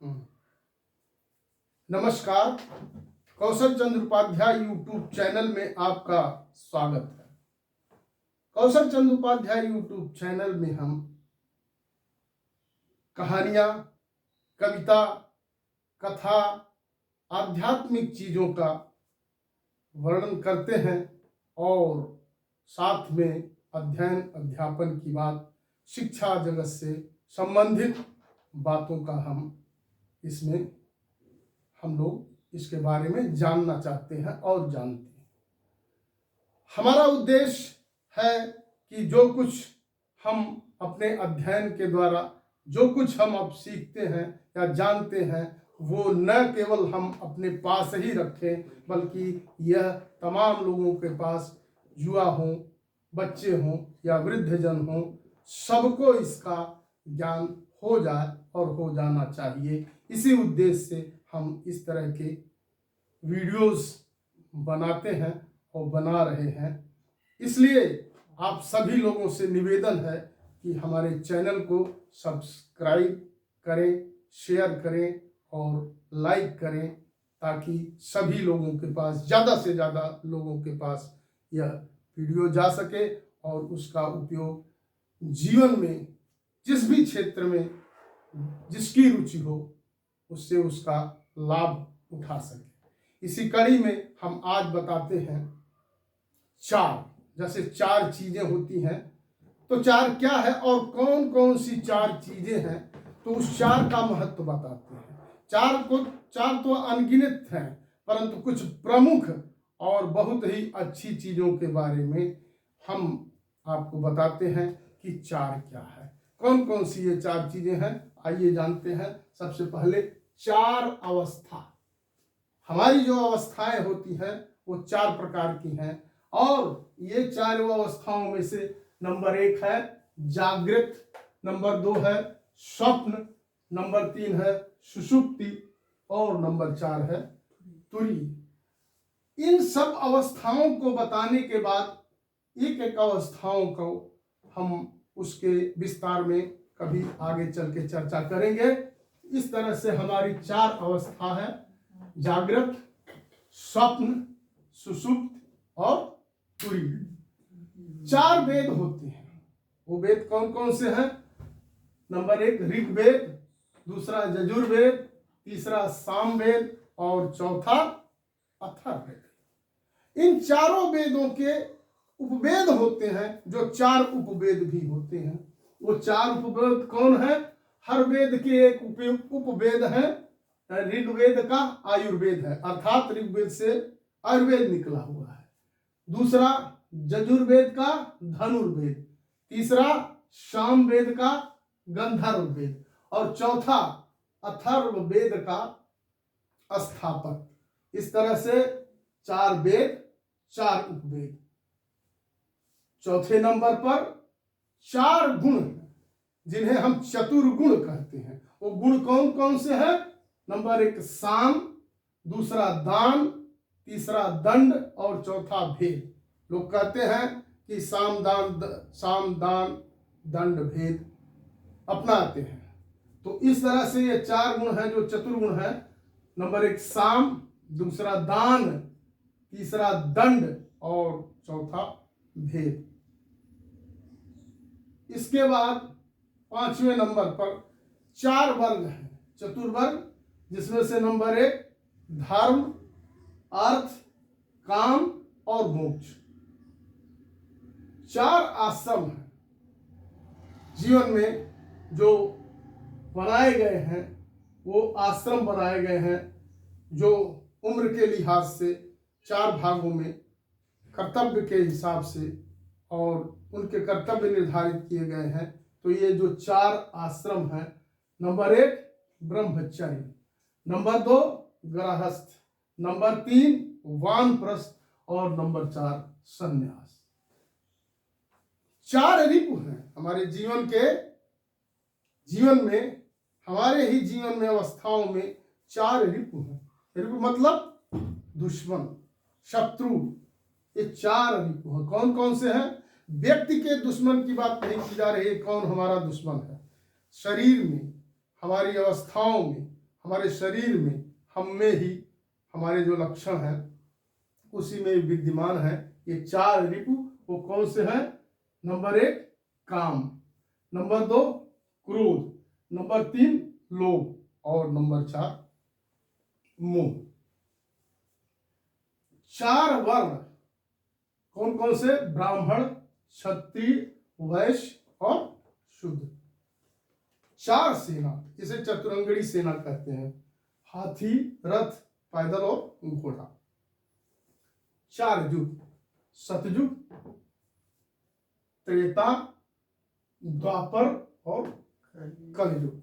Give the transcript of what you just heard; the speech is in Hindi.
हम्म। नमस्कार। कौशल चंद्र उपाध्याय यूट्यूब चैनल में आपका स्वागत है। कौशल चंद्र उपाध्याय यूट्यूब चैनल में हम कहानियां, कविता, कथा, आध्यात्मिक चीजों का वर्णन करते हैं और साथ में अध्ययन अध्यापन की बात, शिक्षा जगत से संबंधित बातों का इसमें हम लोग इसके बारे में जानना चाहते हैं और जानते हैं। हमारा उद्देश्य है कि जो कुछ हम अपने अध्ययन के द्वारा जो कुछ हम अब सीखते हैं या जानते हैं वो न केवल हम अपने पास ही रखें, बल्कि यह तमाम लोगों के पास, युवा हों, बच्चे हों या वृद्धजन हों, सबको इसका ज्ञान हो जाए और हो जाना चाहिए। इसी उद्देश्य से हम इस तरह के वीडियोस बनाते हैं और बना रहे हैं। इसलिए आप सभी लोगों से निवेदन है कि हमारे चैनल को सब्सक्राइब करें, शेयर करें और लाइक करें, ताकि सभी लोगों के पास, ज़्यादा से ज़्यादा लोगों के पास यह वीडियो जा सके और उसका उपयोग जीवन में जिस भी क्षेत्र में जिसकी रुचि हो उससे उसका लाभ उठा सके। इसी कड़ी में हम आज बताते हैं चार, जैसे चार चीजें होती हैं तो चार क्या है और कौन कौन सी चार चीजें हैं, तो उस चार का महत्व बताते हैं। चार तो अनगिनत हैं, परंतु कुछ प्रमुख और बहुत ही अच्छी चीजों के बारे में हम आपको बताते हैं कि चार क्या है, कौन कौन सी ये चार चीजें हैं। आइए जानते हैं। सबसे पहले चार अवस्था। हमारी जो अवस्थाएं होती हैं वो चार प्रकार की हैं और ये चारों अवस्थाओं में से नंबर 1 है जागृत, नंबर 2 है स्वप्न, नंबर 3 है सुषुप्ति और नंबर 4 है तुरीय। इन सब अवस्थाओं को बताने के बाद एक एक अवस्थाओं को हम उसके विस्तार में कभी आगे चल के चर्चा करेंगे। इस तरह से हमारी चार अवस्था है, जागृत, स्वप्न, सुषुप्त और तुरीय। चार वेद होते हैं। वो वेद कौन कौन से हैं? नंबर 1 ऋग्वेद, दूसरा यजुर्वेद, तीसरा सामवेद और चौथा अथर्ववेद। इन चारों वेदों के उपवेद होते हैं, जो चार उपवेद भी होते हैं। वो चार उपवेद कौन है? हर वेद के एक उपवेद है। ऋग्वेद का आयुर्वेद है, अर्थात ऋग्वेद से आयुर्वेद निकला हुआ है। दूसरा यजुर्वेद का धनुर्वेद, तीसरा सामवेद का गंधर्ववेद और चौथा अथर्ववेद का स्थापक। इस तरह से चार वेद, चार उपवेद। चौथे नंबर पर चार गुण जिन्हें हम चतुर्गुण कहते हैं। वो गुण कौन कौन से हैं? नंबर 1 साम, दूसरा दान, तीसरा दंड और चौथा भेद। लोग कहते हैं कि साम दान दंड भेद अपनाते हैं। तो इस तरह से ये चार गुण हैं जो चतुर्गुण है। नंबर 1 साम, दूसरा दान, तीसरा दंड और चौथा भेद। इसके बाद 5वें नंबर पर चार वर्ग हैं, चतुर्वर्ग, जिसमें से नंबर 1 धर्म, अर्थ, काम और मोक्ष। चार आश्रम हैं जीवन में जो बनाए गए हैं, वो आश्रम बनाए गए हैं जो उम्र के लिहाज से चार भागों में कर्तव्य के हिसाब से और उनके कर्तव्य निर्धारित किए गए हैं। तो ये जो चार आश्रम हैं, नंबर 1 ब्रह्मचर्य, नंबर 2 गृहस्थ, नंबर 3 वानप्रस्थ और नंबर 4 संन्यास। चार रिपु हैं हमारे जीवन में, हमारे ही जीवन में अवस्थाओं में चार रिपु हैं। रिपु मतलब दुश्मन, शत्रु। ये चार रिपु हैं। कौन कौन से हैं? व्यक्ति के दुश्मन की बात नहीं की जा रही है। कौन हमारा दुश्मन है? शरीर में, हमारी अवस्थाओं में हमारे शरीर में, हम में ही हमारे जो लक्षण हैं उसी में विद्यमान है। ये 4 रिपु वो कौन से हैं? नंबर 1 काम, नंबर 2 क्रोध, नंबर 3 लोभ और नंबर 4 मोह। 4 वर्ण कौन कौन से? ब्राह्मण, क्षत्रिय, वैश्य और शूद्र। 4 सेना, जिसे चतुरंगड़ी सेना कहते हैं, हाथी, रथ, पैदल और घोड़ा। 4 युग, सतयुग, त्रेता, द्वापर और कलयुग।